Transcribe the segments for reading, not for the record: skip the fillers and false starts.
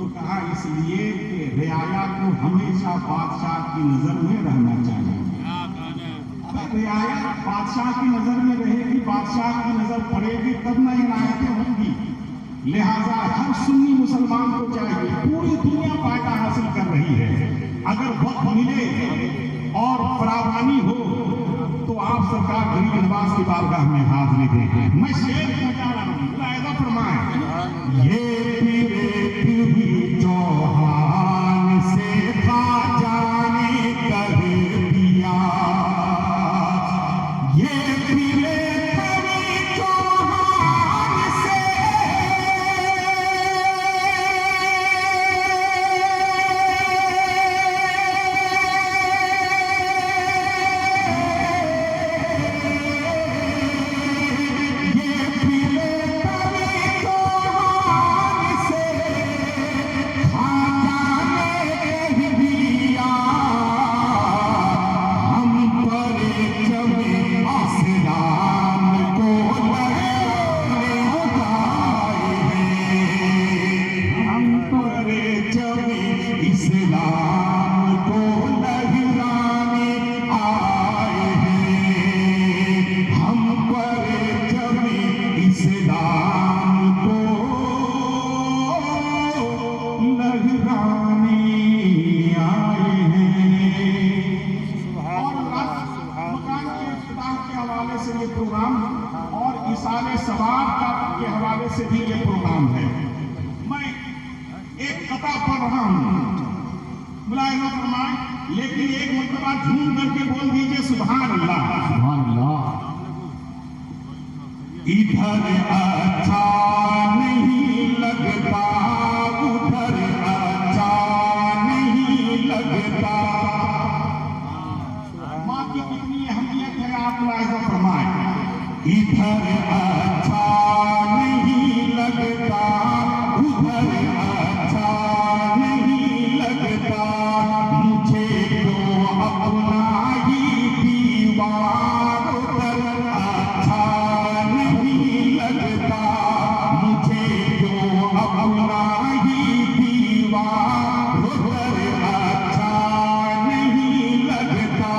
تو کہا اس لیے کہ رعایا کو ہمیشہ بادشاہ کی نظر میں رہنا چاہیے. اگر رعایا بادشاہ کی نظر میں رہے گی, بادشاہ کی نظر پڑے گی, تب نہ عنایتیں ہوں گی. لہذا ہر سنی مسلمان کو چاہیے, پوری دنیا فائدہ حاصل کر رہی ہے, اگر وقت ملے اور فراوانی ہو تو آپ سرکار غریب نواز کی بارگاہ میں حاضری دیں. میں شعر پہنچا رہا ہوں, ملاحظہ فرمائیں. یہ میرے بھی چوہان سے خواجہ نے کہہ دیا, یہ میرے بھی چوہان سے سے بھی یہ پروگرام ہے. میں ایک قطع پڑھ رہا ہوں, ملاحظہ فرمائیں, لیکن ایک مرتبہ جھوم کر کے بول دیجئے سبحان اللہ. سبحان اللہ. ادھر اچھا نہیں لگتا, ادھر اچھا نہیں لگتا. ماں کی کتنی اہمیت ہے آپ ملاحظہ فرمائیں. ادھر اچھا نہیں لگتا, ادھر اچھا نہیں لگتا, مجھے تو اپنا ہی دیوار ادھر اچھا نہیں لگتا, مجھے تو اپنا ہی دیوار ادھر اچھا نہیں لگتا.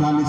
40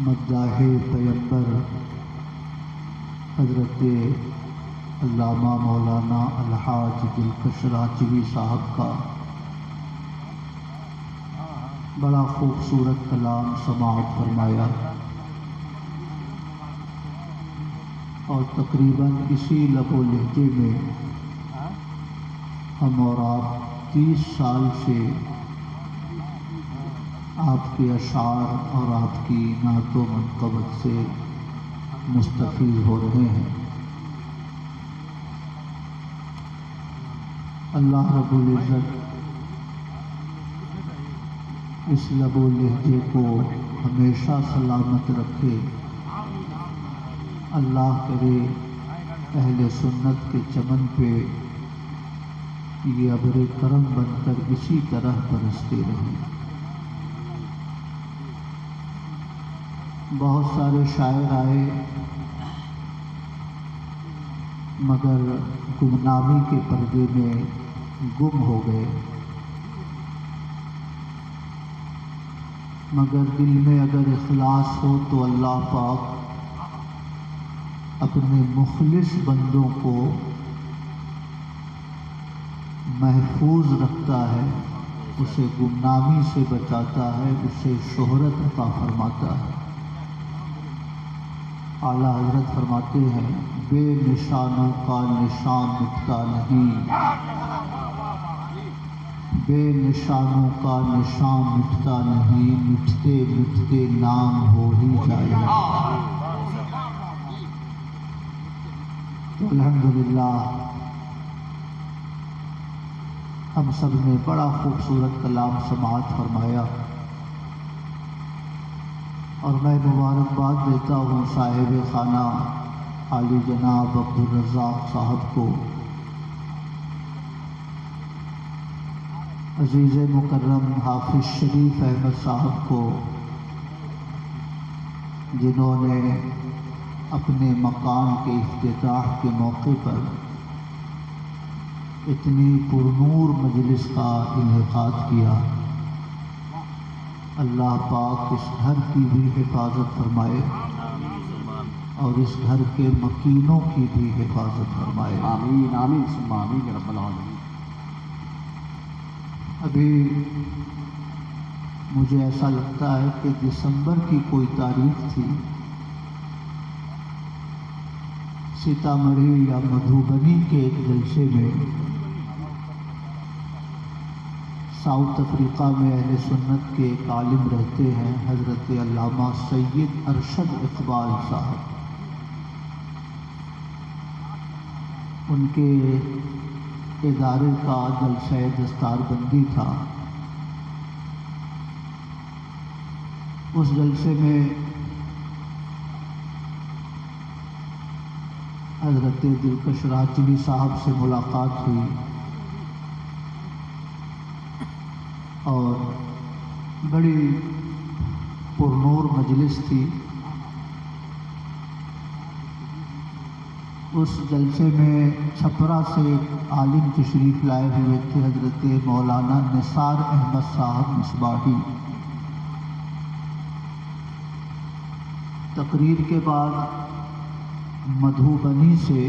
مداح پیغمبر حضرت علامہ مولانا الحاج دلکش راجوی صاحب کا بڑا خوبصورت کلام سماعت فرمایا، اور تقریباً اسی لب و لہجے میں ہم اور آپ 30 سال سے آپ کے اشعار اور آپ کی نعت و منقبت سے مستفیض ہو رہے ہیں۔ اللہ رب العزت اس لب و لہجے کو ہمیشہ سلامت رکھے۔ اللہ کرے اہل سنت کے چمن پہ یہ ابر کرم بن کر اسی طرح برستے رہیں۔ بہت سارے شاعر آئے مگر گمنامی کے پردے میں گم ہو گئے، مگر دل میں اگر اخلاص ہو تو اللہ پاک اپنے مخلص بندوں کو محفوظ رکھتا ہے، اسے گمنامی سے بچاتا ہے، اسے شہرت عطا فرماتا ہے۔ اعلیٰ حضرت فرماتے ہیں بے نشانوں کا نشان مٹتا نہیں، بے نشانوں کا نشان مٹتا نہیں، مٹتے مٹتے نام ہو ہی جائے گا۔ تو الحمدللہ ہم سب نے بڑا خوبصورت کلام سماعت فرمایا، اور میں مبارکباد دیتا ہوں صاحب خانہ عالی جناب عبدالرزاق صاحب کو، عزیز مکرم حافظ شریف احمد صاحب کو، جنہوں نے اپنے مقام کے افتتاح کے موقع پر اتنی پرنور مجلس کا انعقاد کیا۔ اللہ پاک اس گھر کی بھی حفاظت فرمائے اور اس گھر کے مکینوں کی بھی حفاظت فرمائے۔ آمین آمین ثم آمین یا رب العالمین۔ ابھی مجھے ایسا لگتا ہے کہ دسمبر کی کوئی تاریخ تھی، سیتامڑھی یا مدھوبنی کے ایک جلسے میں ساؤتھ افریقہ میں اہل سنت کے ایک عالم رہتے ہیں، حضرت علامہ سید ارشد اقبال صاحب، ان کے ادارے کا جلسہ دستار بندی تھا۔ اس جلسے میں حضرت دلکش راجوی صاحب سے ملاقات ہوئی، اور بڑی پرنور مجلس تھی۔ اس جلسے میں چھپرا سے ایک عالم تشریف لائے ہوئے تھے، حضرت مولانا نثار احمد صاحب مصباحی۔ تقریر کے بعد مدھوبنی سے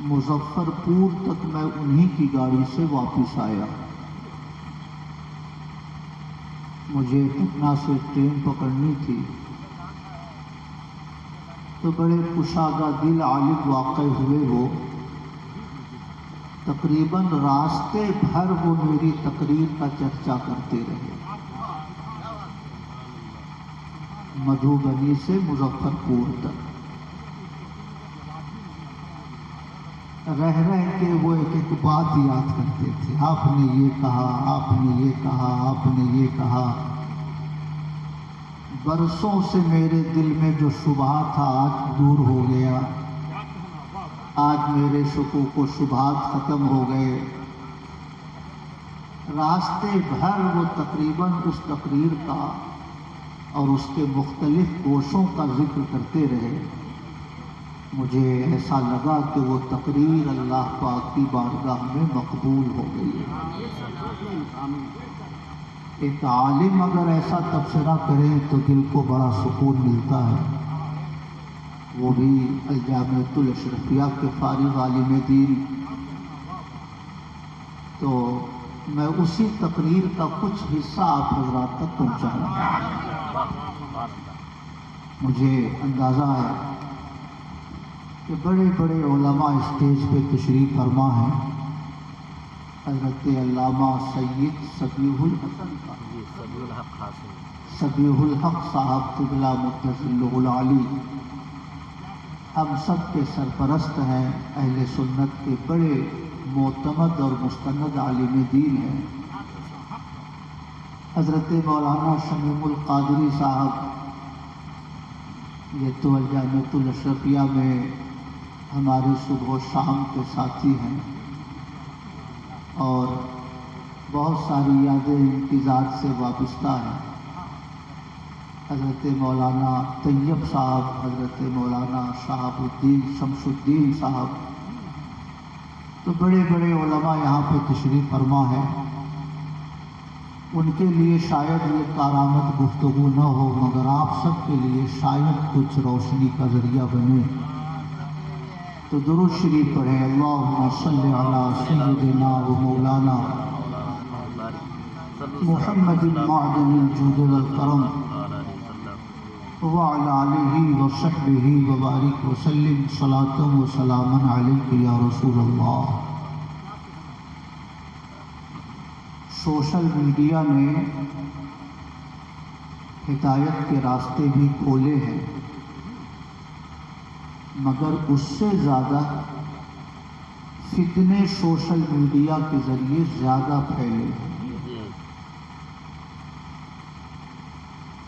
مظفر پور تک میں انہی کی گاڑی سے واپس آیا۔ مجھے پٹنہ سے ٹرین پکڑنی تھی، تو بڑے کشادہ دل عالم واقع ہوئے۔ وہ تقریباً راستے بھر وہ میری تقریر کا چرچا کرتے رہے، مدھوبنی سے مظفر پور تک۔ رہ رہ کے وہ ایک ایک بات یاد کرتے تھے، آپ نے یہ کہا، آپ نے یہ کہا، آپ نے یہ کہا۔ برسوں سے میرے دل میں جو شبہ تھا آج دور ہو گیا، آج میرے شکوک و شبہات ختم ہو گئے۔ راستے بھر وہ تقریباً اس تقریر کا اور اس کے مختلف گوشوں کا ذکر کرتے رہے۔ مجھے ایسا لگا کہ وہ تقریر اللہ پاک کی بارگاہ میں مقبول ہو گئی ہے۔ ایک عالم اگر ایسا تبصرہ کریں تو دل کو بڑا سکون ملتا ہے، وہ بھی الجامعۃ الاشرفیہ کے فارغ عالم دین۔ تو میں اسی تقریر کا کچھ حصہ آپ حضرات تک پہنچاؤں۔ مجھے اندازہ ہے کہ بڑے بڑے علماء اسٹیج پہ تشریف فرما ہیں، حضرت علامہ سید صبیح الحسن صبیح الحق صاحب قبلہ مدثر العالی ہم سب کے سرپرست ہیں، اہل سنت کے بڑے معتمد اور مستند عالم دین ہیں۔ حضرت مولانا شمیم القادری صاحب یہ تو الجامعۃ الاشرفیہ میں ہمارے صبح و شام کے ساتھی ہیں، اور بہت ساری یادیں ان کی ذات سے وابستہ ہیں۔ حضرت مولانا طیب صاحب، حضرت مولانا شہاب الدین شمس الدین صاحب، تو بڑے بڑے علماء یہاں پہ تشریف فرما ہے۔ ان کے لیے شاید یہ کارآمد گفتگو نہ ہو، مگر آپ سب کے لیے شاید کچھ روشنی کا ذریعہ بنے۔ تو درود شریف پڑھیں، اللہم صلی علی سیدنا و مولانا محمد معدن الجود والکرم وعلی آلہ وصحبہ وبارک وسلم، صلاۃ و سلاما علیک یا رسول اللہ۔ سوشل میڈیا نے ہدایت کے راستے بھی کھولے ہیں، مگر اس سے زیادہ فتنے سوشل میڈیا کے ذریعے زیادہ پھیلے ہیں،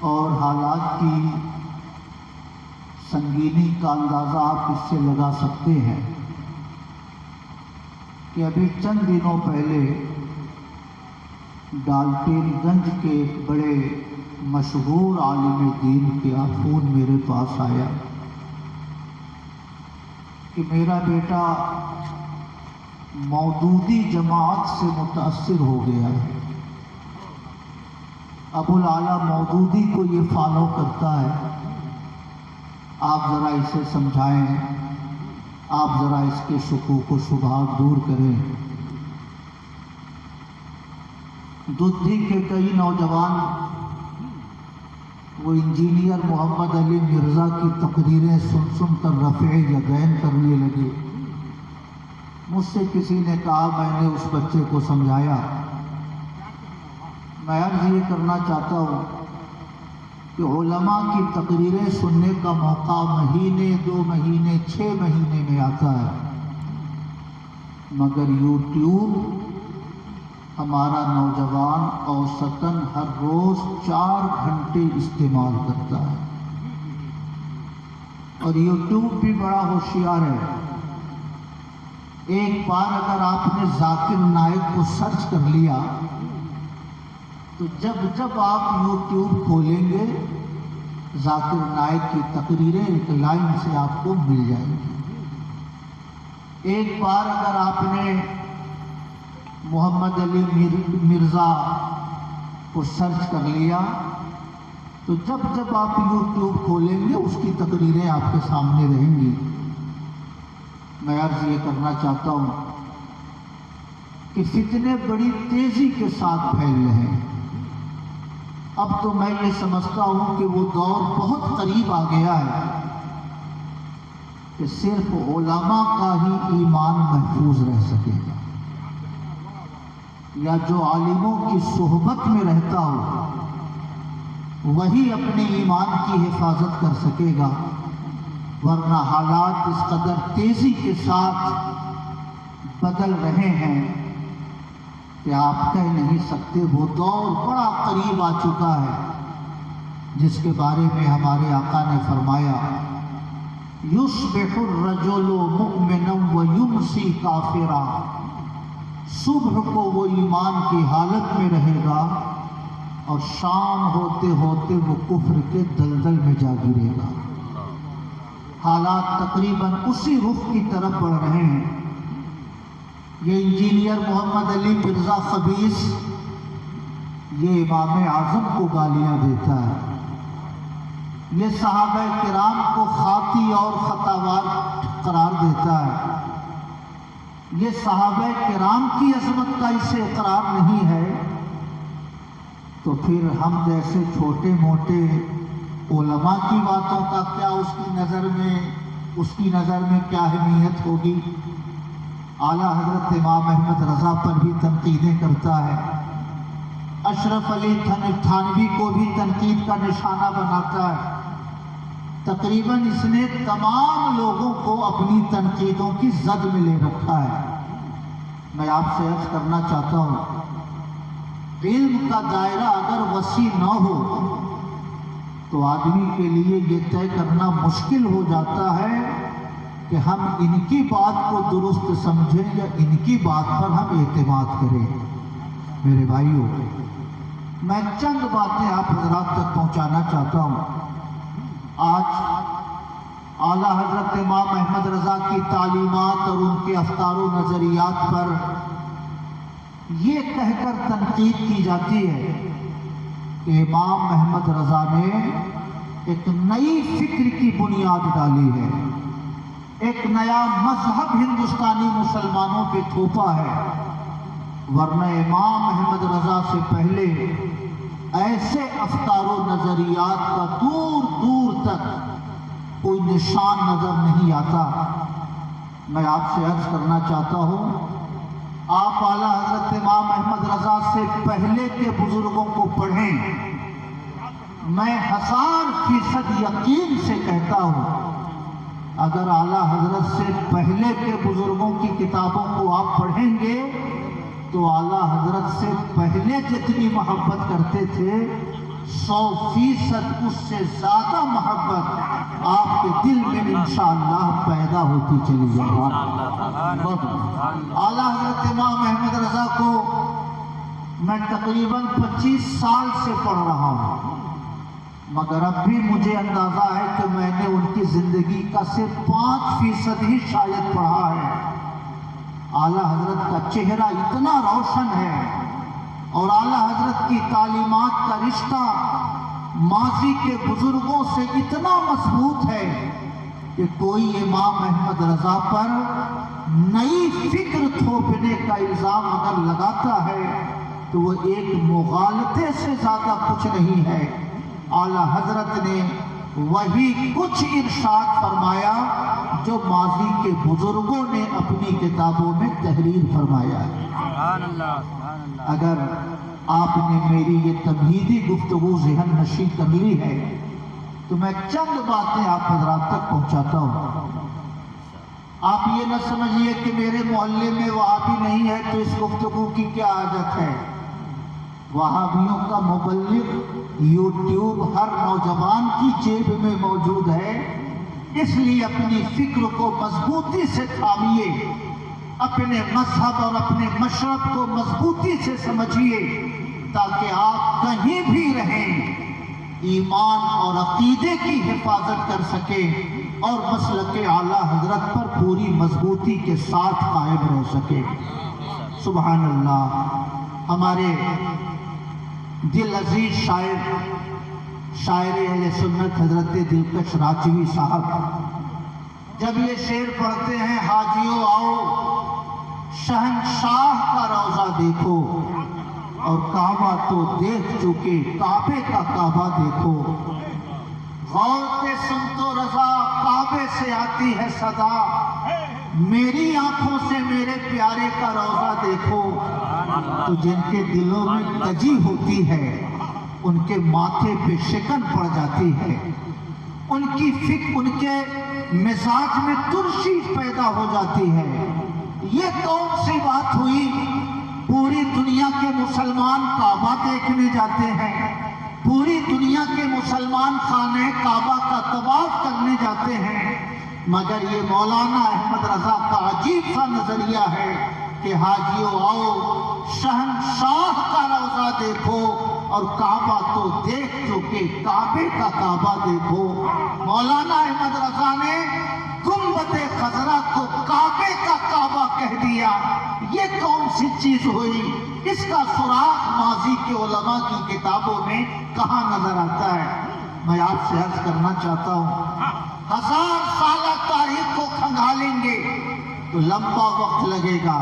اور حالات کی سنگینی کا اندازہ آپ اس سے لگا سکتے ہیں کہ ابھی چند دنوں پہلے ڈالٹن گنج کے ایک بڑے مشہور عالم دین کا فون میرے پاس آیا کہ میرا بیٹا مودودی جماعت سے متاثر ہو گیا ہے، ابو الاعلیٰ مودودی کو یہ فالو کرتا ہے، آپ ذرا اسے سمجھائیں، آپ ذرا اس کے شکوک و شبہات دور کریں۔ دودھی کے کئی نوجوان وہ انجینئر محمد علی مرزا کی تقریریں سن کر رفع یدین کرنے لگے۔ مجھ سے کسی نے کہا، میں نے اس بچے کو سمجھایا، میں عرض یہ کرنا چاہتا ہوں کہ علماء کی تقریریں سننے کا موقع مہینے، 2 مہینے، 6 مہینے میں آتا ہے، مگر یوٹیوب ہمارا نوجوان اوسطاً ہر روز 4 گھنٹے استعمال کرتا ہے، اور یوٹیوب بھی بڑا ہوشیار ہے۔ ایک بار اگر آپ نے ذاکر نائک کو سرچ کر لیا تو جب آپ یوٹیوب کھولیں گے ذاکر نائک کی تقریریں ایک لائن سے آپ کو مل جائیں گی۔ ایک بار اگر آپ نے محمد علی مرزا کو سرچ کر لیا تو جب آپ یوٹیوب کھولیں گے اس کی تقریریں آپ کے سامنے رہیں گی۔ میں عرض یہ کرنا چاہتا ہوں کہ فتنے بڑی تیزی کے ساتھ پھیل رہے ہیں۔ اب تو میں یہ سمجھتا ہوں کہ وہ دور بہت قریب آ گیا ہے کہ صرف علماء کا ہی ایمان محفوظ رہ سکے گا، یا جو عالموں کی صحبت میں رہتا ہو وہی اپنے ایمان کی حفاظت کر سکے گا، ورنہ حالات اس قدر تیزی کے ساتھ بدل رہے ہیں کہ آپ کہہ نہیں سکتے۔ وہ دور بڑا قریب آ چکا ہے جس کے بارے میں ہمارے آقا نے فرمایا، یصبح الرجل مؤمنا ویمسی کافرا، صبح کو وہ ایمان کی حالت میں رہے گا اور شام ہوتے ہوتے وہ کفر کے دلدل میں جا گرے گا۔ حالات تقریباً اسی رخ کی طرف بڑھ رہے ہیں۔ یہ انجینئر محمد علی مرزا خبیث یہ امام اعظم کو گالیاں دیتا ہے، یہ صحابہ کرام کو خاطی اور خطاوار قرار دیتا ہے، یہ صحابہ کرام کی عظمت کا اسے اقرار نہیں ہے، تو پھر ہم جیسے چھوٹے موٹے علماء کی باتوں کا کیا اس کی نظر میں کیا اہمیت ہوگی؟ اعلیٰ حضرت امام احمد رضا پر بھی تنقیدیں کرتا ہے، اشرف علی تھانوی کو بھی تنقید کا نشانہ بناتا ہے، تقریباً اس نے تمام لوگوں کو اپنی تنقیدوں کی زد میں لے رکھا ہے۔ میں آپ سے عرض کرنا چاہتا ہوں، علم کا دائرہ اگر وسیع نہ ہو تو آدمی کے لیے یہ طے کرنا مشکل ہو جاتا ہے کہ ہم ان کی بات کو درست سمجھیں یا ان کی بات پر ہم اعتماد کریں۔ میرے بھائیوں، میں چند باتیں آپ حضرات تک پہنچانا چاہتا ہوں۔ آج اعلیٰ حضرت امام احمد رضا کی تعلیمات اور ان کے افکار و نظریات پر یہ کہہ کر تنقید کی جاتی ہے کہ امام احمد رضا نے ایک نئی فکر کی بنیاد ڈالی ہے، ایک نیا مذہب ہندوستانی مسلمانوں پہ تھوپا ہے، ورنہ امام احمد رضا سے پہلے ایسے افکار و نظریات کا دور دور تک کوئی نشان نظر نہیں آتا۔ میں آپ سے عرض کرنا چاہتا ہوں، آپ اعلیٰ حضرت امام احمد رضا سے پہلے کے بزرگوں کو پڑھیں، میں 1000% یقین سے کہتا ہوں اگر اعلیٰ حضرت سے پہلے کے بزرگوں کی کتابوں کو آپ پڑھیں گے تو اعلیٰ حضرت سے پہلے جتنی محبت کرتے تھے 100% اس سے زیادہ محبت آپ کے دل میں انشاءاللہ پیدا ہوتی چلی جائے گی۔ اعلیٰ حضرت امام احمد رضا کو میں تقریباً 25 سال سے پڑھ رہا ہوں، مگر اب بھی مجھے اندازہ ہے کہ میں نے ان کی زندگی کا صرف 5% ہی شاید پڑھا ہے۔ اعلیٰ حضرت کا چہرہ اتنا روشن ہے اور اعلیٰ حضرت کی تعلیمات کا رشتہ ماضی کے بزرگوں سے اتنا مضبوط ہے کہ کوئی امام احمد رضا پر نئی فکر تھوپنے کا الزام اگر لگاتا ہے تو وہ ایک مغالطے سے زیادہ کچھ نہیں ہے۔ اعلیٰ حضرت نے وہی کچھ ارشاد فرمایا جو ماضی کے بزرگوں نے اپنی کتابوں میں تحریر فرمایا ہے۔ اگر آپ نے میری یہ تمہیدی گفتگو ذہن نشین کر لی ہے تو میں چند باتیں آپ حضرات تک پہنچاتا ہوں۔ آپ یہ نہ سمجھیے کہ میرے محلے میں وہابی نہیں ہے تو اس گفتگو کی کیا عادت ہے۔ وہابیوں کا مبلغ یوٹیوب ہر نوجوان کی جیب میں موجود ہے، اس لیے اپنی فکر کو مضبوطی سے تھامیے، اپنے مذہب اور اپنے مشرب کو مضبوطی سے سمجھیے تاکہ آپ کہیں بھی رہیں ایمان اور عقیدے کی حفاظت کر سکیں اور مسلک اعلیٰ حضرت پر پوری مضبوطی کے ساتھ قائم رہ سکیں۔ سبحان اللہ۔ ہمارے دل عزیز شاعر اہل سنت حضرت دلکش راجوی صاحب جب یہ شعر پڑھتے ہیں، حاجیوں آؤ شہنشاہ کا روضہ دیکھو اور کعبہ تو دیکھ چکے کعبے کا کعبہ دیکھو، غور سے سن تو رضا کعبے سے آتی ہے صدا، میری آنکھوں سے میرے پیارے کا روضہ دیکھو۔ تو جن کے دلوں میں کجی ہوتی ہے ان کے ماتھے پہ شکن پڑ جاتی ہے، ان کی فکر ان کے مزاج میں ترشی پیدا ہو جاتی ہے۔ یہ کون سی بات ہوئی؟ پوری دنیا کے مسلمان کعبہ دیکھنے جاتے ہیں، پوری دنیا کے مسلمان خانہ کعبہ کا طواف کرنے جاتے ہیں، مگر یہ مولانا احمد رضا کا عجیب سا نظریہ ہے کہ حاجیوں آؤ شہنشاہ کا روضہ دیکھو اور کعبہ تو دیکھ چکے کعبے کا کعبہ دیکھو۔ مولانا احمد رضا نے گنبد خضرا کو کعبے کا کعبہ کہہ دیا، یہ کون سی چیز ہوئی؟ اس کا سراغ ماضی کے علماء کی کتابوں میں کہاں نظر آتا ہے؟ میں آپ سے عرض کرنا چاہتا ہوں 1000 سالہ تاریخ کو کھنگالیں گے تو لمبا وقت لگے گا.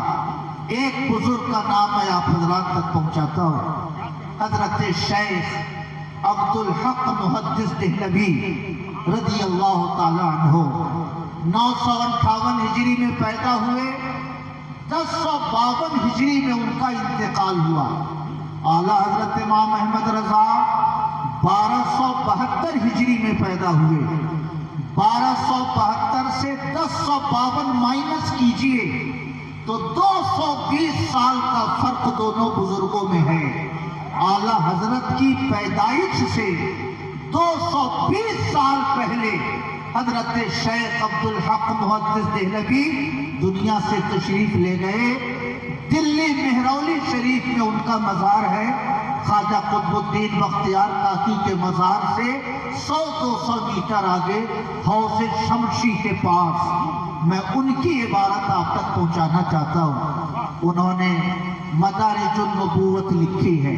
ایک بزرگ کا نام میں آپ حضرات تک پہنچاتا ہوں. حضرت شیخ عبد الحق محدث دہلوی رضی اللہ تعالی عنہ 958 ہجری میں پیدا ہوئے. 1052 ہجری میں ان کا انتقال ہوا. اعلیٰ حضرت امام احمد رضا 1272 ہجری میں پیدا ہوئے. 1272 سے 1052 مائنس کیجئے تو 220 سال کا فرق دونوں بزرگوں میں ہے. اعلیٰ حضرت کی پیدائش سے 220 سال پہلے حضرت شیخ عبد الحق محدث دہلوی دنیا سے تشریف لے گئے. دلی مہرولی شریف میں ان کا مزار ہے. خواجہ قطب الدین بختیار کاکی کے مزار سے 100-200 میٹر آگے حوض شمشی کے پاس. میں ان کی عبارت آپ تک پہنچانا چاہتا ہوں. انہوں نے مدارج النبوت لکھی ہے.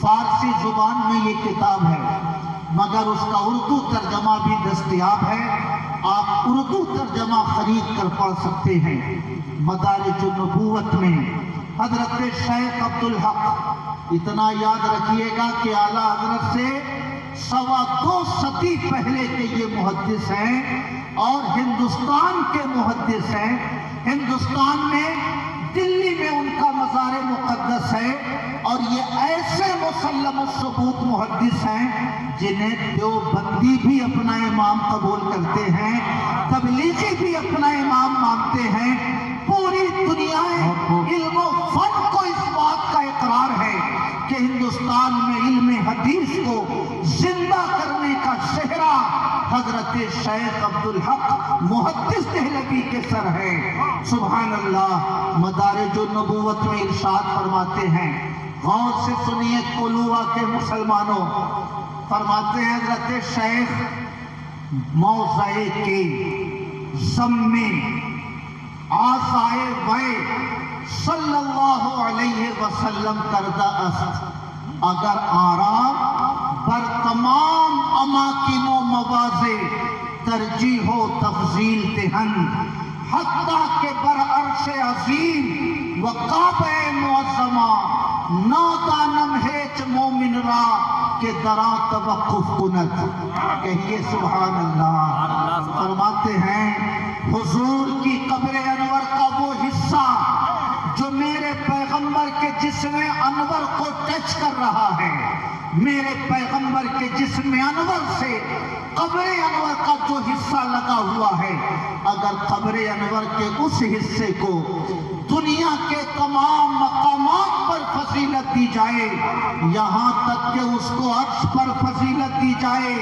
فارسی زبان میں یہ کتاب ہے مگر اس کا اردو ترجمہ بھی دستیاب ہے. آپ اردو ترجمہ خرید کر پڑھ سکتے ہیں. مدارج النبوت میں حضرت شیخ عبد الحق اتنا یاد رکھیے گا کہ اعلیٰ حضرت سے 2.25 صدی پہلے کے یہ محدث ہیں اور ہندوستان کے محدث ہیں. ہندوستان میں دلی میں ان کا مزار مقدس ہے اور یہ ایسے مسلم الثبوت محدث ہیں جنہیں دیوبندی بھی اپنا امام قبول کرتے ہیں, تبلیغی بھی اپنا امام مانتے ہیں. پوری دنیا علم و فن کو اس بات کا اقرار ہے کہ ہندوستان میں علم حدیث کو زندہ کرنے کا شہرہ حضرت شیخ عبد الحق محدث دہلوی کے سر ہے. سبحان اللہ. مدارج النبوت میں ارشاد فرماتے ہیں, غور سے سنیے قلوہ کے مسلمانوں, فرماتے ہیں حضرت شیخ موضع کے ضمے آسائے وے صلی اللہ علیہ وسلم کردہ است. اگر آرام بر تمام اماکن و مواضع ترجیح و تفضیل دہن حتیٰ کہ بر عرش عظیم و کعبہ معظمہ نادانم ہیچ مومن را کہ درا توقف کند. کہیے سبحان اللہ. فرماتے ہیں حضور کی قبر انور کا وہ حصہ جو میرے پیغمبر کے جسم انور کو ٹچ کر رہا ہے, میرے پیغمبر کے جسم انور سے قبر انور کا جو حصہ لگا ہوا ہے, اگر قبر انور کے اس حصے کو دنیا کے تمام مقامات پر فضیلت دی جائے, یہاں تک کہ اس کو عرش پر فضیلت دی جائے,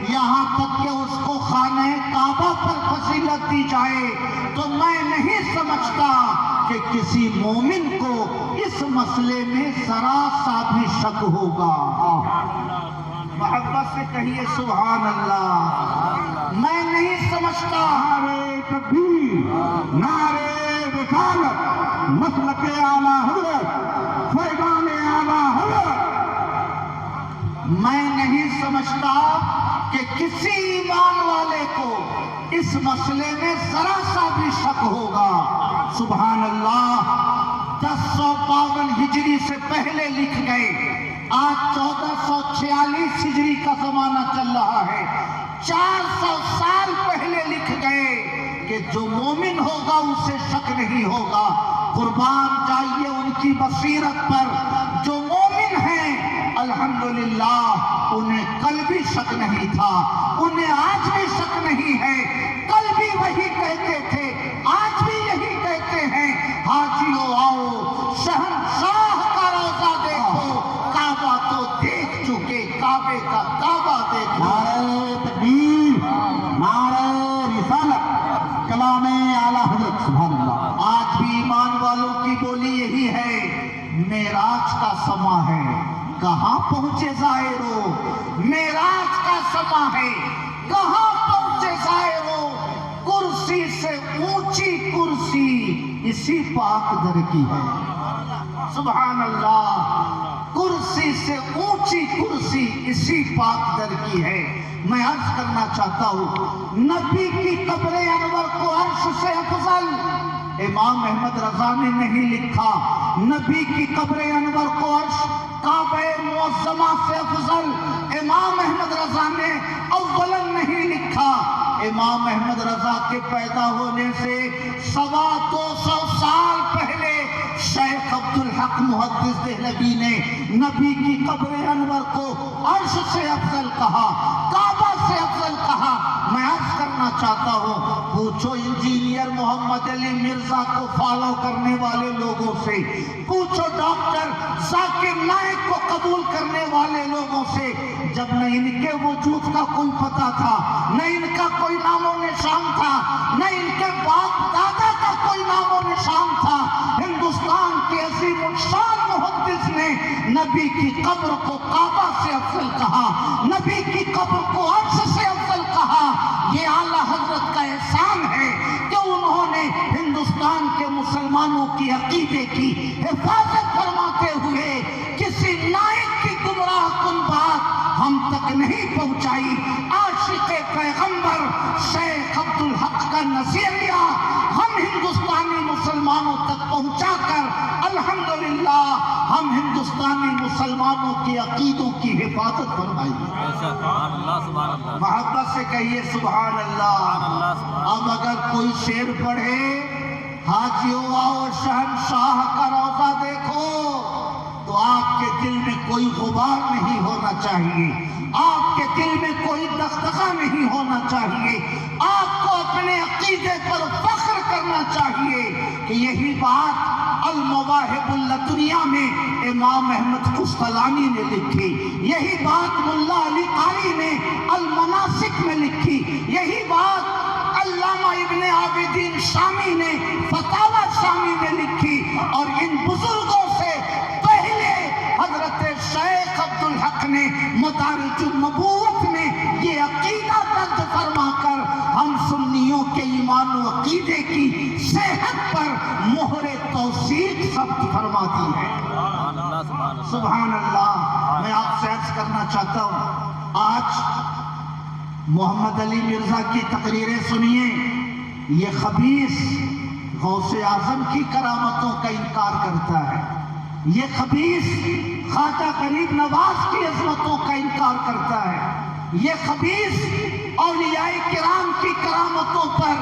یہاں تک کہ اس کو خانہ کعبہ پر فضیلت دی جائے, تو میں نہیں سمجھتا کہ کسی مومن کو اس مسئلے میں ذرا سا بھی شک ہوگا. محبت سے کہیے سبحان اللہ. میں نہیں سمجھتا. نعرے تکبیر, نعرے رسالت, مسلک اعلیٰ حضرت, فیضان اعلیٰ حضرت. میں نہیں سمجھتا کہ کسی ایمان والے کو اس مسئلے میں ذرا سا بھی شک ہوگا. سبحان اللہ. 1052 ہجری سے پہلے لکھ گئے, آج 1446 ہجری کا زمانہ چل رہا ہے. 400 سال پہلے لکھ گئے کہ جو مومن ہوگا اسے شک نہیں ہوگا. قربان جائیے ان کی بصیرت پر. جو مومن ہیں الحمدللہ انہیں کل بھی شک نہیں تھا, انہیں آج بھی شک نہیں ہے. کل بھی وہی کہتے تھے, آج بھی یہی کہتے ہیں. حاجیو آؤ شہنشاہ کا روضہ دیکھو, کعبہ تو دیکھ چکے, کعبے کا کعبہ دیکھو. نعرے تکبیر, نعرے رسالت, کلام اعلیٰ حضرت. سبحان اللہ. آج بھی ایمان والوں کی بولی یہی ہے, معراج کا سما ہے, کہاں پہنچے زائرو. معراج کا سما ہے, کہاں پہنچے زائرو. کرسی سے اونچی کرسی اسی پاک در کی ہے. سبحان اللہ. کرسی سے اونچی کرسی اسی پاک در کی ہے. میں عرض کرنا چاہتا ہوں نبی کی قبر انور کو عرش سے افضل امام احمد رضا نے نہیں لکھا. نبی کی قبر انور کو عرش کعبہ معظمہ سے افضل امام احمد رضا نے اولا نہیں لکھا. امام احمد رضا کے پیدا ہونے سے 250 سال پہلے شیخ عبدالحق محدث دہلوی نے نبی کی قبر انور کو عرش سے افضل کہا, کعبہ سے افضل کہا. میں عرض کرنا چاہتا ہوں پوچھو انجینئر محمد علی مرزا کو فالو کرنے والے لوگوں سے, پوچھو ڈاکٹر ذاکر نائک کو قبول کرنے والے لوگوں سے, جب نہ ان کے وجود کا کوئی پتہ تھا, نہ ان کا کوئی نام و نشان تھا, نہ ان کے باپ دادا کا کوئی نام و نشان تھا, ہندوستان کے عظیم الشان محدث نے نبی کی قبر کو کعبہ سے افضل کہا, نبی کی قبر کو عرش سے افضل کہا. یہ اعلیٰ حضرت کا احسان ہے کہ انہوں نے ہندوستان کے مسلمانوں کی عقیدے کی حفاظت فرماتے ہوئے کسی نائک کی گمراہ کن بات ہم تک نہیں پہنچائی. عاشق پیغمبر شیخ عبدالحق کا نظریہ ہم ہندوستانی مسلمانوں تک پہنچا کر الحمدللہ ہم ہندوستانی مسلمانوں کی عقیدوں کی حفاظت فرمائی. سبحان اللہ سبحان اللہ. محبت سے کہیے سبحان اللہ. اب اگر کوئی شعر پڑھے حاجیوں آؤ شہنشاہ کا روضہ دیکھو تو آپ کے دل میں کوئی غبار نہیں ہونا چاہیے, آپ کے دل میں کوئی دغدغہ نہیں ہونا چاہیے, آپ کو اپنے عقیدے پر فخر کرنا چاہیے کہ یہی بات المواہب اللدنیہ میں امام احمد قسطلانی نے لکھی, یہی بات ملا علی قاری نے المناسک میں لکھی, یہی بات علامہ ابن عابدین شامی نے فتاوی شامی میں لکھی, اور ان بزرگوں سے پہلے حضرت شیخ عبدالحق نے مدارج النبوت میں یہ عقیدہ درج فرما کر ہم سنیوں کے ایمان و عقیدے کی صحت پر مہر توثیق ثبت فرما دی ہے. سبحان اللہ سبحان اللہ. سبحان اللہ. میں آپ سے عرض کرنا چاہتا ہوں آج محمد علی مرزا کی تقریریں سنیے. یہ خبیث غوث اعظم کی کرامتوں کا انکار کرتا ہے, یہ خبیث خواجہ غریب نواز کی عظمتوں کا انکار کرتا ہے, یہ خبیث اولیاء کرام کی کرامتوں پر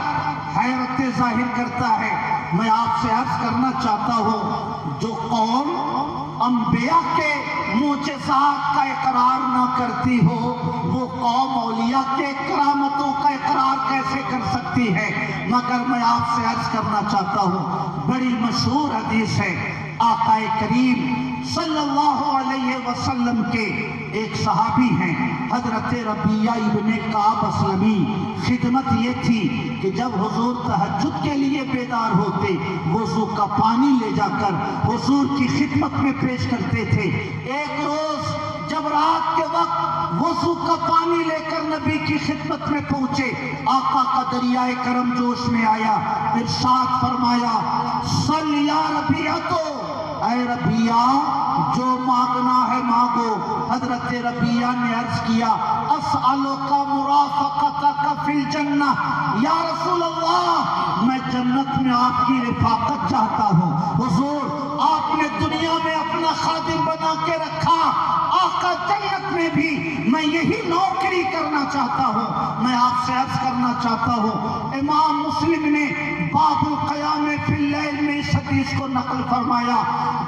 حیرت ظاہر کرتا ہے. میں آپ سے عرض کرنا چاہتا ہوں جو قوم انبیاء کے معجزات کا اقرار نہ کرتی ہو وہ قوم اولیاء کے کرامتوں کا اقرار کیسے کر سکتی ہے. مگر میں آپ سے عرض کرنا چاہتا ہوں بڑی مشہور حدیث ہے, آقا کریم صلی اللہ علیہ وسلم کے ایک صحابی ہیں حضرت ربیہ ابن کعب اسلمی. خدمت یہ تھی کہ جب حضور تہجد کے لیے بیدار ہوتے وضو کا پانی لے جا کر حضور کی خدمت میں پیش کرتے تھے. ایک روز جب رات کے وقت وضو کا پانی لے کر نبی کی خدمت میں پہنچے, آقا کا دریائے کرم جوش میں آیا, ارشاد فرمایا صل یا ربیہ, تو اے ربیہ جو مانگنا ہے مانگو. حضرت ربیہ نے عرض کیا اسألک مرافقتک فی الجنہ, یا رسول اللہ میں جنت میں آپ کی رفاقت چاہتا ہوں. حضور آپ نے دنیا میں اپنا خادم بنا کے رکھا, آقا جنت میں بھی میں یہی نوکری کرنا چاہتا ہوں. میں آپ سے عرض کرنا چاہتا ہوں امام مسلم نے باب القیام فی اللیل میں اس حدیث کو نقل فرمایا.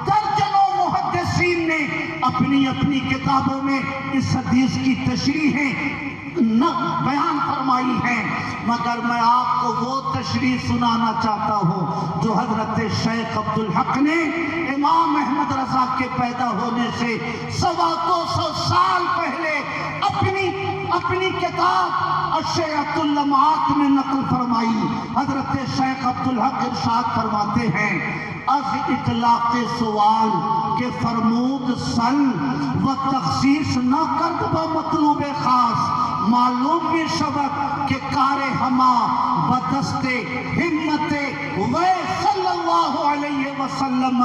درجنوں محدثین نے اپنی اپنی کتابوں میں اس حدیث کی تشریحیں بیان فرمائی ہیں, مگر میں آپ کو وہ تشریح سنانا چاہتا ہوں جو حضرت شیخ عبدالحق نے امام احمد رضا کے پیدا ہونے سے 250 سال پہلے اپنی کتاب اشیعۃ اللمعات میں نقل فرمائی. حضرت شیخ عبدالحق ارشاد فرماتے ہیں از اطلاق سوال کے فرمود سل و تخصیص نہ کرد با مطلوب خاص, معلوم بھی شبت کہ کار ہما بدست ہمت وے صلی اللہ علیہ وسلم وسلم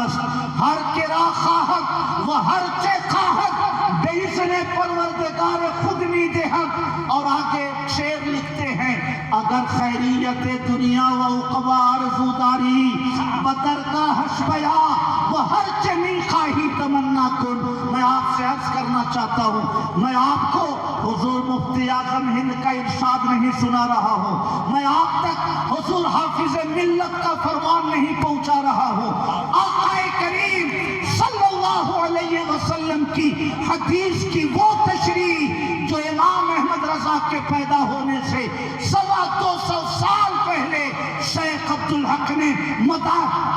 ہر کرا خواہد و ہر چے خواہد بیسن پروردگار خود نہیں دے حق. اور آگے شعر لکھتے ہیں اگر خیریت دنیا و عقبہ آرزوداری بدرگاہ حشبیا وہ ہر چنی خواہی تمنا کن. میں آپ سے عرض کرنا چاہتا ہوں، میں آپ کو حضور مفتی اعظم ہند کا ارشاد نہیں سنا رہا ہوں، میں آپ تک حضور حافظ ملت کا فرمان نہیں پہنچا رہا ہوں. آقا کریم صلی اللہ علیہ وسلم کی حدیث کی وہ تشریح جو امام احمد رضا کے پیدا ہونے سے 250 سال پہلے شیخ عبدالحق نے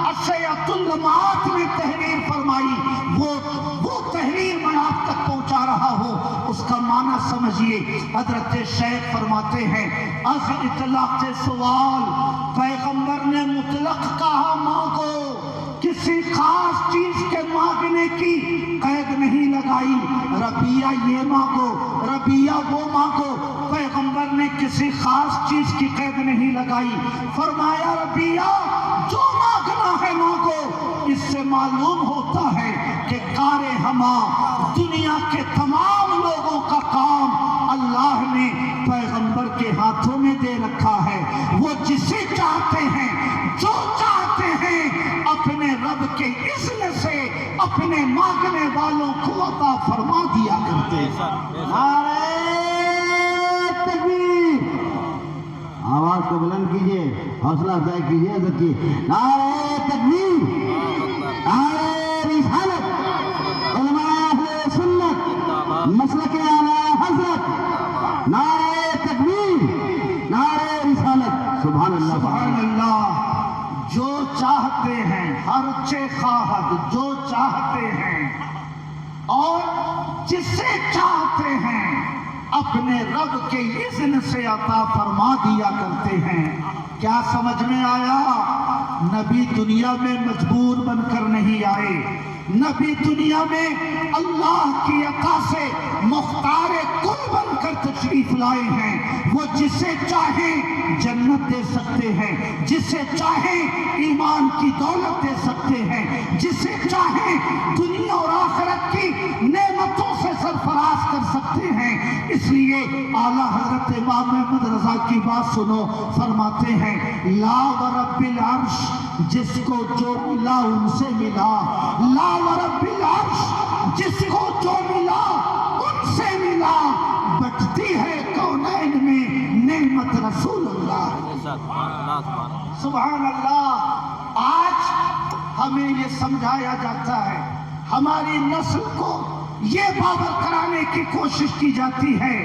اشیاۃ اللمعات میں تحریر فرمائی، وہ تحریر میں آپ تک پہنچا رہا ہوں. اس کا معنی سمجھیے. حضرت شیخ فرماتے ہیں از اطلاق سوال پیغمبر نے مطلق کہا مانگو، کسی خاص چیز کے مانگنے کی قید نہیں لگائی. ربیہ یہ مانگو، ربیہ وہ مانگو. پیغمبر نے کسی خاص چیز کی قید نہیں لگائی. فرمایا ربیہ جو مانگنا ہے مانگو. اس سے معلوم ہوتا ہے کہ کار ہما دنیا کے تمام لوگوں کا کام اللہ نے پیغمبر کے ہاتھوں میں دے رکھا ہے. وہ جسے چاہتے ہیں جو چاہتے ہیں اپنے رب کے اذن سے اپنے مانگنے والوں کو عطا فرما دیا کرتے ہیں. نعرہ تکبیر، آواز کو بلند کیجئے، حوصلہ افزائی کیجئے، عزت کی. نعرہ تکبیر، نعرہ رسالت، علماء اہل سنت، مسلک اعلی حضرت. نعرہ تکبیر، نعرہ رسالت. سبحان اللہ، سبحان اللہ. جو چاہتے ہیں ہر چے خواہد، جو چاہتے ہیں اور جسے چاہتے ہیں اپنے رب کے اذن سے عطا فرما دیا کرتے ہیں. کیا سمجھ میں آیا؟ نبی دنیا میں مجبور بن کر نہیں آئے، نبی دنیا میں اللہ کی عطا سے مختار کل بن کر تشریف لائے ہیں. وہ جسے چاہیں جنت دے سکتے ہیں، جسے چاہیں ایمان کی دولت دے سکتے ہیں، جسے چاہیں دنیا اور آخرت کی نعمتوں سے سرفراز کر سکتے ہیں. اس لیے اعلیٰ حضرت امام احمد رضا کی بات سنو. فرماتے ہیں لا ورب العرش، جس کو جو ملا ان سے ملا. لا ورب العرش، جس کو جو ملا ان سے ملا. بٹتی ہے کونین میں نعمت رسول اللہ. سبحان اللہ. آج ہمیں یہ سمجھایا جاتا ہے، ہماری نسل کو یہ باور کرانے کی کوشش کی جاتی ہے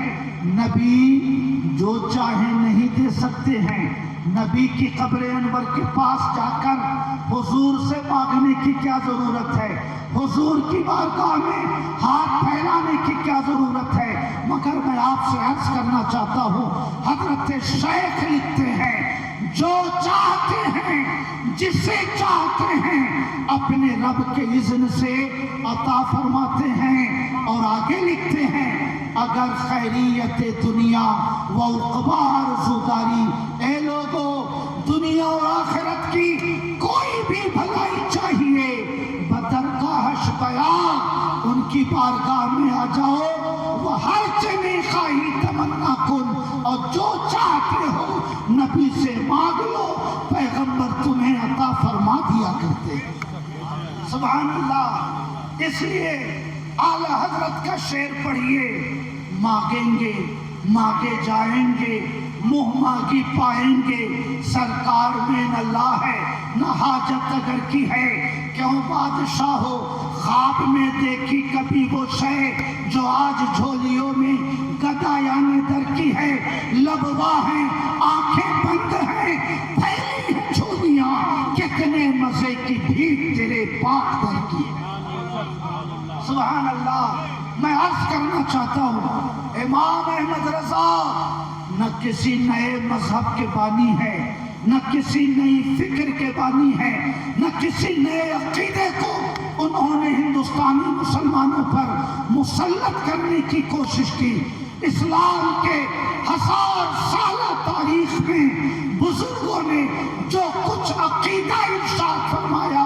نبی جو چاہے نہیں دے سکتے ہیں. نبی کی قبر انور کے پاس جا کر حضور سے مانگنے کی کیا ضرورت ہے؟ حضور کی بارگاہ میں ہاتھ پھیلانے کی کیا ضرورت ہے؟ مگر میں آپ سے عرض کرنا چاہتا ہوں، حضرت شیخ لکھتے ہیں جو چاہتے ہیں جسے چاہتے ہیں اپنے رب کے اذن سے عطا فرماتے ہیں. اور آگے لکھتے ہیں اگر خیریت دنیا و عقبہ آرزوداری، اے لوگوں دنیا اور آخرت کی کوئی بھی بھلائی چاہیے بدرگاہ حشبیا ان کی بارگاہ میں آ جاؤ. وہ ہر چنی خواہی تمنا کن، اور جو چاہتے ہو نبی سے مانگ لو، پیغمبر تمہیں عطا فرما دیا کرتے ہیں. سبحان اللہ. اس لیے اعلی حضرت کا شعر پڑھیے، مانگیں گے مانگے جائیں گے، منہ مانگی پائیں گے. سرکار میں نہ لا ہے نہ حاجت اگر کی ہے، کیوں بادشاہ ہو خواب میں دیکھی کبھی وہ شے جو آج جھولیوں میں گدایاں در کی ہے. لبوا ہیں آنکھیں بند ہیں پھیلی ہیں جھولیاں، کتنے مزے کی بھیڑ تیرے پاک در کی ہے. سبحان اللہ. میں عرض کرنا چاہتا ہوں امام احمد رضا نہ کسی نئے مذہب کے بانی ہے، نہ کسی نئی فکر کے بانی ہے، نہ کسی نئے عقیدے کو انہوں نے ہندوستانی مسلمانوں پر مسلط کرنے کی کوشش کی. اسلام کے 1000 سالہ تاریخ میں بزرگوں نے جو کچھ عقیدہ ارشاد فرمایا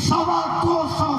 250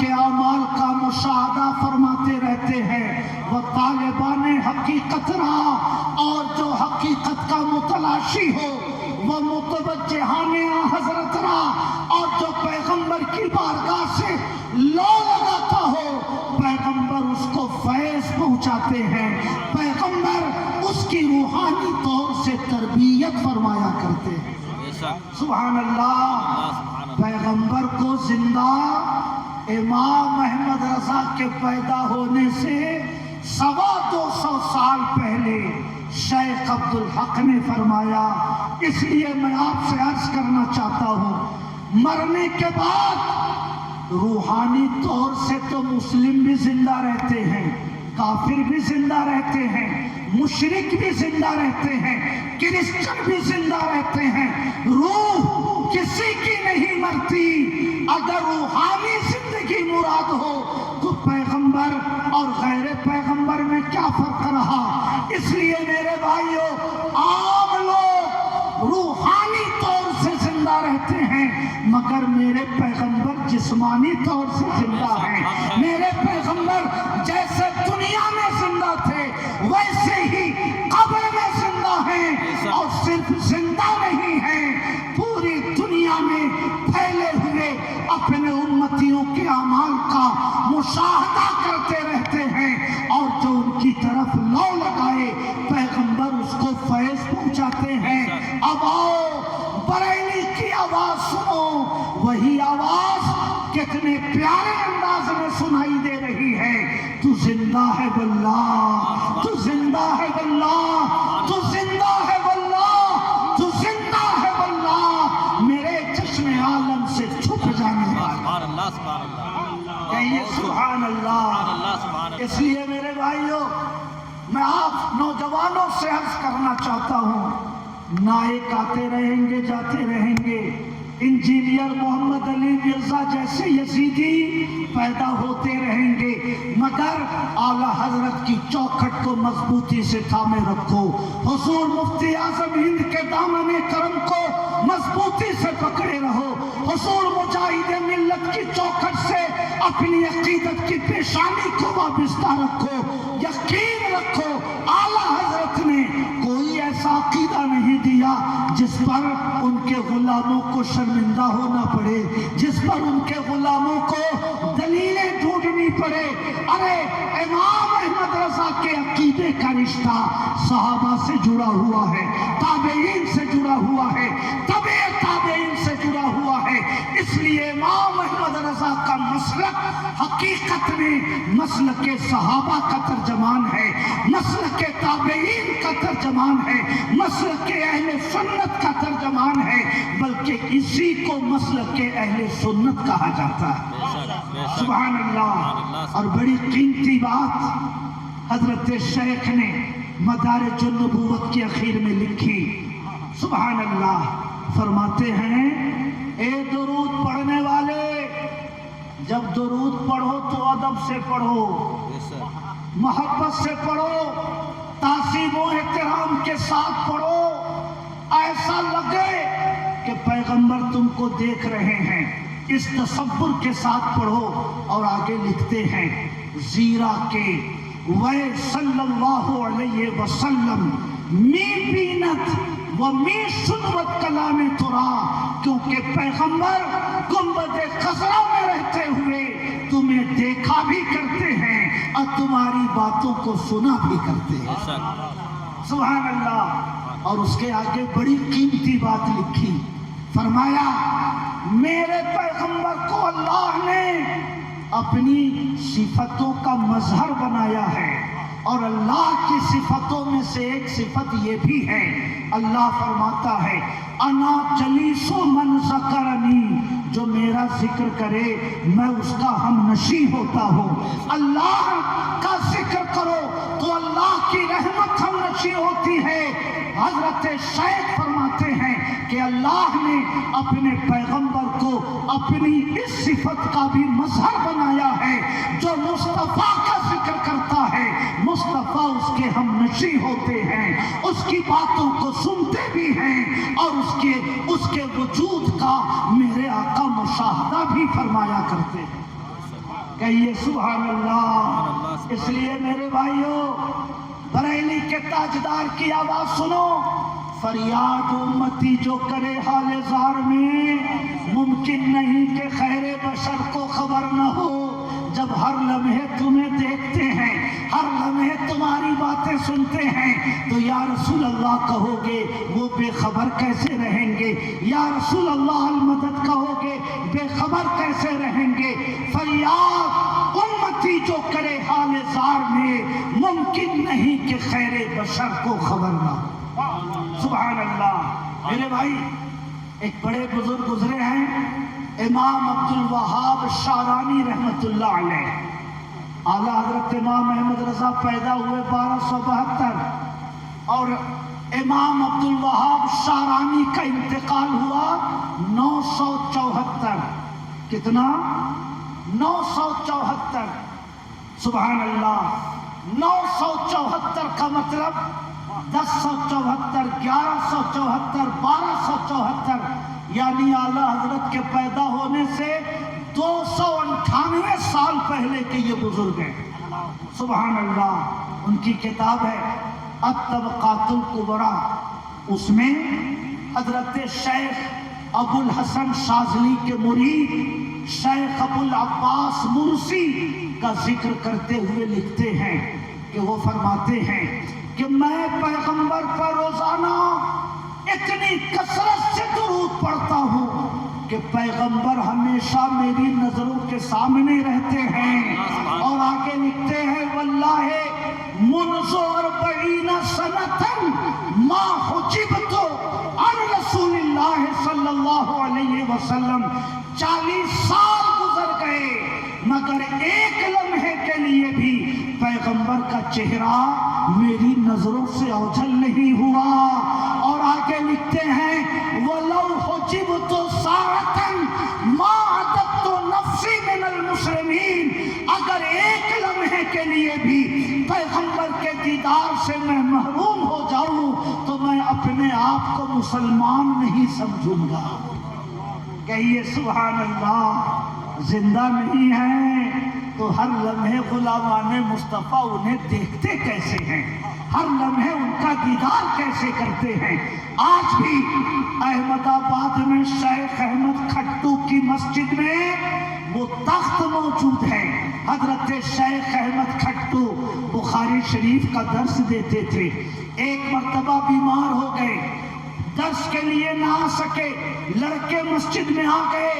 کے اعمال کا مشاہدہ فرماتے رہتے ہیں، وہ طالبان حقیقت را اور جو حقیقت کا متلاشی ہو، وہ متوجہان حضرت را اور جو پیغمبر کی بارگاہ سے لو لگاتا ہو، پیغمبر اس کو فیض پہنچاتے ہیں، پیغمبر اس کی روحانی طور سے تربیت فرمایا کرتے ہیں۔ سبحان اللہ۔ پیغمبر کو زندہ امام احمد رضا کے پیدا ہونے سے 250 سال پہلے شیخ عبدالحق نے فرمایا۔ اس لیے میں آپ سے عرض کرنا چاہتا ہوں، مرنے کے بعد روحانی طور سے تو مسلم بھی زندہ رہتے ہیں، کافر بھی زندہ رہتے ہیں، مشرک بھی زندہ رہتے ہیں، کرسچن بھی زندہ رہتے ہیں، روح کسی کی نہیں مرتی۔ اگر روحانی زندگی مراد ہو تو پیغمبر اور غیر پیغمبر میں کیا فرق رہا؟ اس لیے میرے بھائیوں، عام لوگ روحانی طور سے زندہ رہتے ہیں، مگر میرے پیغمبر جسمانی طور سے زندہ ہیں۔ میرے پیغمبر جیسے دنیا میں زندہ تھے ویسے ہی قبر میں زندہ ہیں، اور صرف زندہ نہیں ہیں، پوری دنیا میں پھیلے ہوئے اپنے امتیوں کے اعمال کا مشاہدہ کرتے رہتے ہیں، اور جو ان کی طرف لو لگائے پیغمبر اس کو فیض پہنچاتے ہیں۔ اب آؤ بریلی کی آواز سنو، وہی آواز کتنے پیارے انداز میں سنائی دے رہی ہے، تو زندہ ہے واللہ، تو زندہ ہے واللہ، تو زندہ ہے واللہ، تو زندہ ہے واللہ، میرے چشم عالم سے چھپ جانے والا۔ کہیے سبحان اللہ۔ اس لیے میرے بھائیوں، میں آپ نوجوانوں سے عرض کرنا چاہتا ہوں، نائک آتے رہیں گے جاتے رہیں گے، انجینئر محمد علی مرزا جیسے یزیدی پیدا ہوتے رہیں گے، مگر اعلیٰ حضرت کی چوکھٹ کو مضبوطی سے تھامے رکھو، حضور مفتی اعظم ہند کے دامن کرم کو مضبوطی سے پکڑے رہو، حضور مجاہد ملت کی چوکھٹ سے اپنی عقیدت کی پیشانی کو وابستہ رکھو، یقین رکھو اعلیٰ حضرت نے کوئی ایسا عقیدہ نہیں دیا جس پر ان کے غلاموں کو شرمندہ ہونا پڑے، جس پر ان کے غلاموں کو دلیلیں ڈھونڈنی پڑے۔ ارے امام احمد رضا کے عقیدے کا رشتہ صحابہ سے جڑا ہوا ہے، تابعین سے جڑا ہوا ہے، تبع تابعین سے جڑا ہوا ہے، اس لیے امام احمد رضا کا مسلک حقیقت میں مسلک صحابہ کا ترجمان ہے، مسلک تابعین کا ترجمان ہے، مسلک اہل سنت کا ترجمان ہے، بلکہ اسی کو مسلک اہل سنت کہا جاتا ہے۔ سبحان اللہ۔ اور بڑی قیمتی بات حضرت شیخ نے مدارج النبوت کی اخیر میں لکھی، سبحان اللہ، فرماتے ہیں اے درود پڑھنے والے، جب درود پڑھو تو ادب سے پڑھو، محبت سے پڑھو، تعظیم و احترام کے ساتھ پڑھو، ایسا لگے کہ پیغمبر تم کو دیکھ رہے ہیں، اس تصور کے ساتھ پڑھو۔ اور آگے لکھتے ہیں زیرا کے وے صلی اللہ علیہ وسلم می بینت و می سنوت کلام ترا، کیونکہ پیغمبر گنبد خضرا میں رہتے ہوئے تمہیں دیکھا بھی کرتے ہیں اور تمہاری باتوں کو سنا بھی کرتے ہیں۔ سبحان اللہ۔ اور اس کے آگے بڑی قیمتی بات لکھی، فرمایا میرے پیغمبر کو اللہ نے اپنی صفتوں کا مظہر بنایا ہے، اور اللہ کی صفتوں میں سے ایک صفت یہ بھی ہے، اللہ فرماتا ہے انا جلیس من ذکرنی، جو میرا ذکر کرے میں اس کا ہم نشیں ہوتا ہوں۔ اللہ کا ذکر کرو تو اللہ کی رحمت ہم نشیں ہوتی ہے۔ حضرت شیخ فرماتے ہیں کہ اللہ نے اپنے پیغمبر کو اپنی اس صفت کا بھی مظہر بنایا ہے، جو مصطفیٰ کا ذکر کرتا ہے مصطفیٰ اس کے ہم نشیں ہوتے ہیں، اس کی باتوں کو سنتے بھی ہیں، اور اس کے وجود کا میرے آقا بھی فرمایا کرتے ہیں. کہیے سبحان اللہ. اس لیے میرے بھائیوں بریلی کے تاجدار کی آواز سنو. فریاد امتی جو کرے حال زار میں ممکن نہیں کہ خیر بشر کو خبر نہ ہو. جب ہر لمحے تمہیں دیکھتے ہیں ہر لمحے تمہاری باتیں سنتے ہیں تو یا رسول اللہ کہو گے وہ بے خبر کیسے رہیں گے. یا رسول اللہ المدد کہو گے بے خبر کیسے رہیں گے. فریاد امتی جو کرے حال زار میں ممکن نہیں کہ خیر بشر کو خبر نہ ہو. سبحان اللہ. میرے بھائی ایک بڑے بزرگ گزرے ہیں امام عبد الوہاب شارانی رحمت اللہ علیہ. اعلیٰ حضرت امام احمد رضا پیدا ہوئے 1272 اور امام عبد الوہاب شارانی کا انتقال ہوا 974. کتنا؟ 974. سبحان اللہ. 974 کا مطلب 1074 1174 1274 یعنی اعلیٰ حضرت کے پیدا ہونے سے 298 سال پہلے کے یہ بزرگ ہیں. سبحان اللہ. ان کی کتاب ہے الطبقات الکبریٰ. اس میں حضرت شیخ ابو الحسن شاذلی کے مرید شیخ ابو العباس مرسی کا ذکر کرتے ہوئے لکھتے ہیں کہ وہ فرماتے ہیں کہ میں پیغمبر پر روزانہ اتنی کثرت سے درود پڑھتا ہوں کہ پیغمبر ہمیشہ میری نظروں کے سامنے رہتے ہیں. اور آگے لکھتے ہیں واللہ منذ 40 سنة ما حجبت عن رسول اللہ صلی اللہ علیہ وسلم. 40 سال گزر گئے مگر ایک لمحے کے لیے بھی پیغمبر کا چہرہ میری نظروں سے اوجھل نہیں ہوا. اور آگے لکھتے ہیں وَلَوْ حُجِبْتُ سَاعَةً مَا عَدَدْتُ نَفْسِي مِنَ الْمُسْلِمِينَ. اگر ایک لمحے کے لیے بھی پیغمبر کے دیدار سے میں محروم ہو جاؤں تو میں اپنے آپ کو مسلمان نہیں سمجھوں گا. کہیے سبحان اللہ. زندہ نہیں ہیں تو ہر لمحے غلامان مصطفیٰ انہیں دیکھتے کیسے ہیں, ہر لمحے ان کا دیدار کیسے کرتے ہیں. آج بھی احمد آباد میں شیخ احمد کھٹو کی مسجد میں وہ تخت موجود ہے. حضرت شیخ احمد کھٹو بخاری شریف کا درس دیتے تھے. ایک مرتبہ بیمار ہو گئے, درس کے لیے نہ آ سکے, لڑکے مسجد میں آ گئے.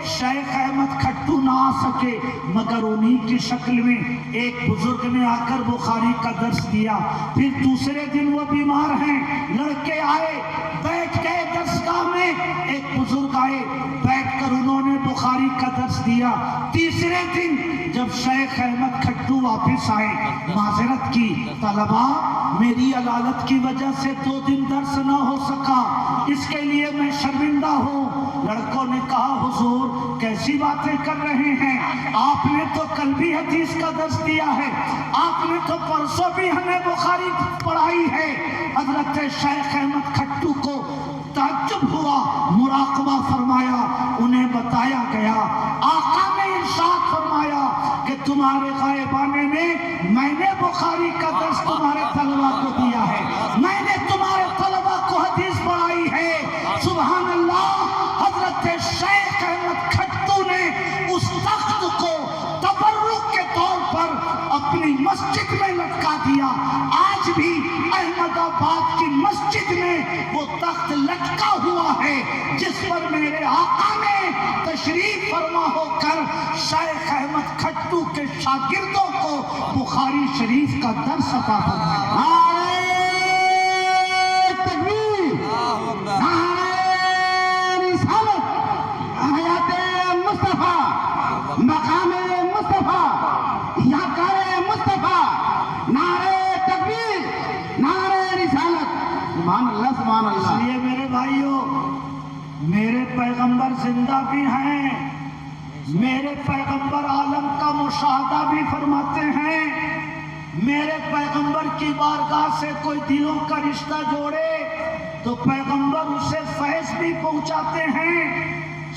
شیخ احمد کھٹو نہ آ سکے مگر انہی کی شکل میں ایک بزرگ نے آ کر بخاری کا درس دیا. پھر دوسرے دن وہ بیمار ہیں, لڑکے آئے بیٹھ گئے درسگاہ میں, ایک بزرگ آئے بیٹھ کر انہوں نے بخاری کا درس دیا. تیسرے دن جب شیخ احمد کھٹو واپس آئے معذرت کی, طلبہ میری علالت کی وجہ سے 2 دن درس نہ ہو سکا, اس کے لیے میں شرمندہ ہوں. لڑکوں نے کہا حضور کیسی باتیں کر رہے ہیں, آپ نے تو کل بھی حدیث کا درس دیا ہے, آپ نے تو پرسوں بھی ہمیں بخاری پڑھائی ہے. حضرت شیخ احمد کھٹو کو تعجب ہوا, مراقبہ فرمایا, انہیں بتایا گیا. آقا نے ارشاد فرمایا کہ تمہارے غائبانے میں نے بخاری کا درس تمہارے طلبہ کو دیا ہے, میں نے تمہارے طلبہ کو حدیث پڑھائی ہے. سبحان اللہ. حضرت شیخ احمد کھٹو نے اس تخت کو تبرک کے طور پر اپنی مسجد میں لٹکا دیا. آج بھی احمد آباد کی مسجد میں وہ تخت لٹکا ہوا ہے جس پر میرے آقا نے تشریف فرما ہو کر شیخ احمد کھٹو کے شاگردوں کو بخاری شریف کا درس عطا فرمایا. مقام مصطفیٰ, یا کار مصطفیٰ, نعرہ تکبیر, نعرہ رسالت. سبحان اللہ سبحان اللہ. اس لیے میرے بھائیوں میرے پیغمبر زندہ بھی ہیں, میرے پیغمبر عالم کا مشاہدہ بھی فرماتے ہیں. میرے پیغمبر کی بارگاہ سے کوئی دلوں کا رشتہ جوڑے تو پیغمبر اسے فیض بھی پہنچاتے ہیں.